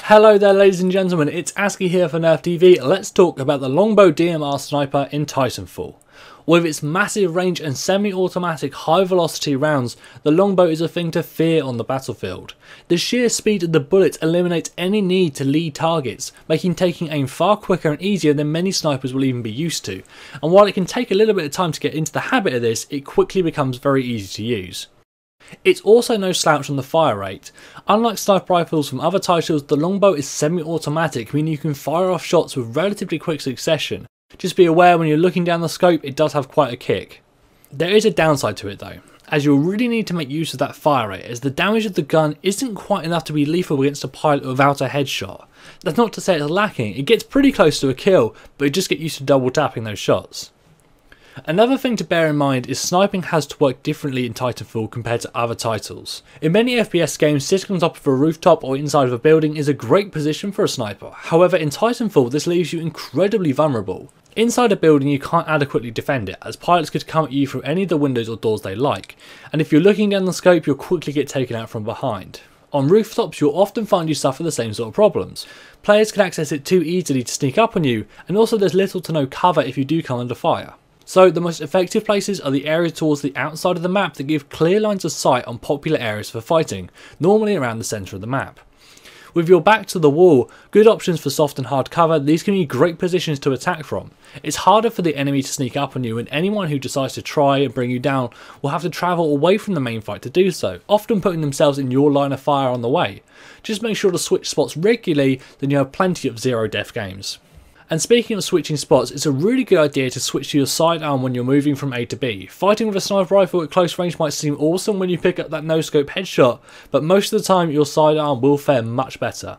Hello there ladies and gentlemen, it's Aski here for Nerf TV. Let's talk about the Longbow DMR Sniper in Titanfall. With its massive range and semi-automatic high-velocity rounds, the Longbow is a thing to fear on the battlefield. The sheer speed of the bullet eliminates any need to lead targets, making taking aim far quicker and easier than many snipers will even be used to. And while it can take a little bit of time to get into the habit of this, it quickly becomes very easy to use. It's also no slouch on the fire rate. Unlike sniper rifles from other titles, the Longbow is semi-automatic, meaning you can fire off shots with relatively quick succession. Just be aware when you're looking down the scope, it does have quite a kick. There is a downside to it though, as you'll really need to make use of that fire rate, as the damage of the gun isn't quite enough to be lethal against a pilot without a headshot. That's not to say it's lacking, it gets pretty close to a kill, but you just get used to double tapping those shots. Another thing to bear in mind is sniping has to work differently in Titanfall compared to other titles. In many FPS games, sitting on top of a rooftop or inside of a building is a great position for a sniper. However, in Titanfall this leaves you incredibly vulnerable. Inside a building you can't adequately defend it, as pilots could come at you through any of the windows or doors they like, and if you're looking down the scope you'll quickly get taken out from behind. On rooftops you'll often find you suffer the same sort of problems. Players can access it too easily to sneak up on you, and also there's little to no cover if you do come under fire. So the most effective places are the areas towards the outside of the map that give clear lines of sight on popular areas for fighting, normally around the centre of the map. With your back to the wall, good options for soft and hard cover, these can be great positions to attack from. It's harder for the enemy to sneak up on you, and anyone who decides to try and bring you down will have to travel away from the main fight to do so, often putting themselves in your line of fire on the way. Just make sure to switch spots regularly, then you have plenty of zero death games. And speaking of switching spots, it's a really good idea to switch to your sidearm when you're moving from A to B. Fighting with a sniper rifle at close range might seem awesome when you pick up that no-scope headshot, but most of the time your sidearm will fare much better.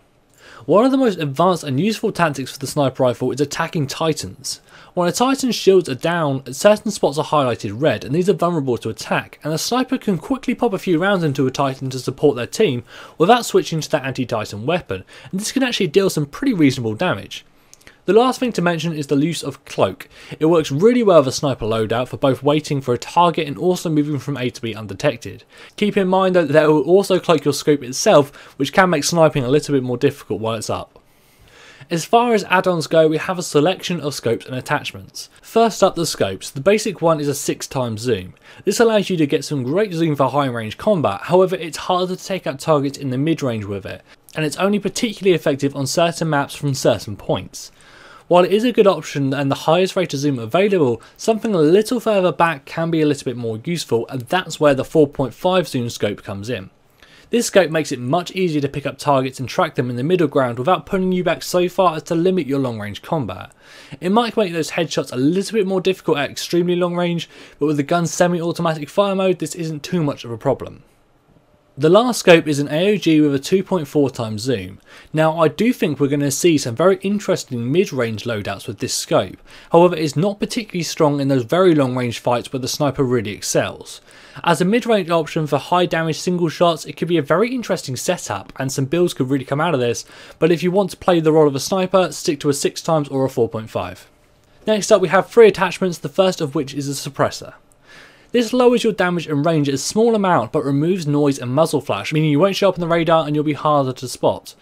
One of the most advanced and useful tactics for the sniper rifle is attacking Titans. When a Titan's shields are down, certain spots are highlighted red, and these are vulnerable to attack, and a sniper can quickly pop a few rounds into a Titan to support their team without switching to that anti-Titan weapon, and this can actually deal some pretty reasonable damage. The last thing to mention is the use of cloak. It works really well with a sniper loadout for both waiting for a target and also moving from A to B undetected. Keep in mind though that it will also cloak your scope itself, which can make sniping a little bit more difficult while it's up. As far as add-ons go, we have a selection of scopes and attachments. First up, the scopes. The basic one is a 6x zoom. This allows you to get some great zoom for high range combat, however it's harder to take out targets in the mid-range with it, and it's only particularly effective on certain maps from certain points. While it is a good option and the highest rate of zoom available, something a little further back can be a little bit more useful, and that's where the 4.5 zoom scope comes in. This scope makes it much easier to pick up targets and track them in the middle ground without pulling you back so far as to limit your long range combat. It might make those headshots a little bit more difficult at extremely long range, but with the gun's semi-automatic fire mode this isn't too much of a problem. The last scope is an AOG with a 2.4x zoom. Now I do think we're going to see some very interesting mid-range loadouts with this scope, however it's not particularly strong in those very long range fights where the sniper really excels. As a mid-range option for high damage single shots, it could be a very interesting setup and some builds could really come out of this, but if you want to play the role of a sniper, stick to a 6x or a 4.5. Next up we have 3 attachments, the first of which is a suppressor. This lowers your damage and range a small amount but removes noise and muzzle flash, meaning you won't show up on the radar and you'll be harder to spot.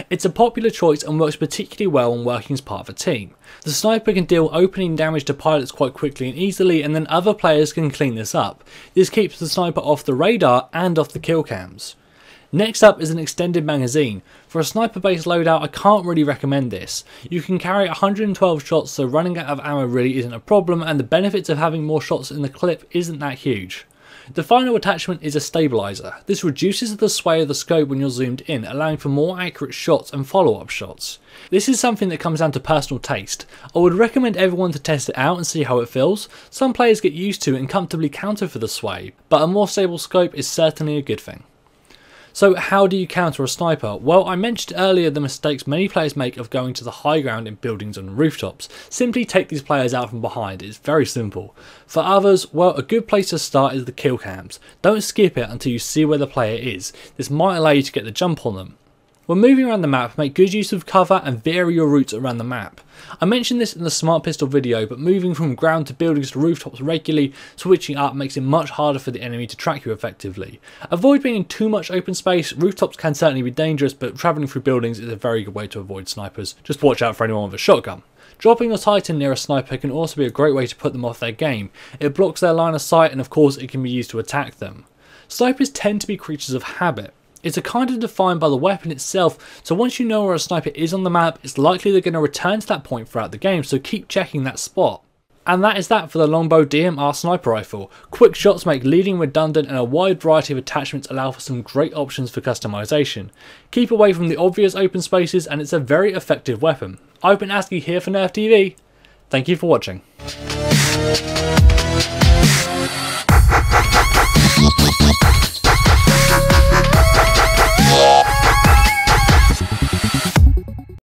It's a popular choice and works particularly well when working as part of a team. The sniper can deal opening damage to pilots quite quickly and easily, and then other players can clean this up. This keeps the sniper off the radar and off the kill cams. Next up is an extended magazine. For a sniper based loadout I can't really recommend this. You can carry 112 shots, so running out of ammo really isn't a problem, and the benefits of having more shots in the clip isn't that huge. The final attachment is a stabiliser. This reduces the sway of the scope when you're zoomed in, allowing for more accurate shots and follow-up shots. This is something that comes down to personal taste. I would recommend everyone to test it out and see how it feels. Some players get used to it and comfortably counter for the sway, but a more stable scope is certainly a good thing. So how do you counter a sniper? Well, I mentioned earlier the mistakes many players make of going to the high ground in buildings and rooftops. Simply take these players out from behind, it's very simple. For others, well, a good place to start is the kill cams. Don't skip it until you see where the player is. This might allow you to get the jump on them. When moving around the map, make good use of cover and vary your routes around the map. I mentioned this in the Smart Pistol video, but moving from ground to buildings to rooftops regularly, switching up makes it much harder for the enemy to track you effectively. Avoid being in too much open space. Rooftops can certainly be dangerous, but travelling through buildings is a very good way to avoid snipers. Just watch out for anyone with a shotgun. Dropping your Titan near a sniper can also be a great way to put them off their game. It blocks their line of sight, and of course it can be used to attack them. Snipers tend to be creatures of habit. It's a kind of defined by the weapon itself, so once you know where a sniper is on the map, it's likely they're going to return to that point throughout the game, so keep checking that spot. And that is that for the Longbow DMR Sniper Rifle. Quick shots make leading redundant, and a wide variety of attachments allow for some great options for customization. Keep away from the obvious open spaces, and it's a very effective weapon. I've been ASCII here for Nerf TV. Thank you for watching.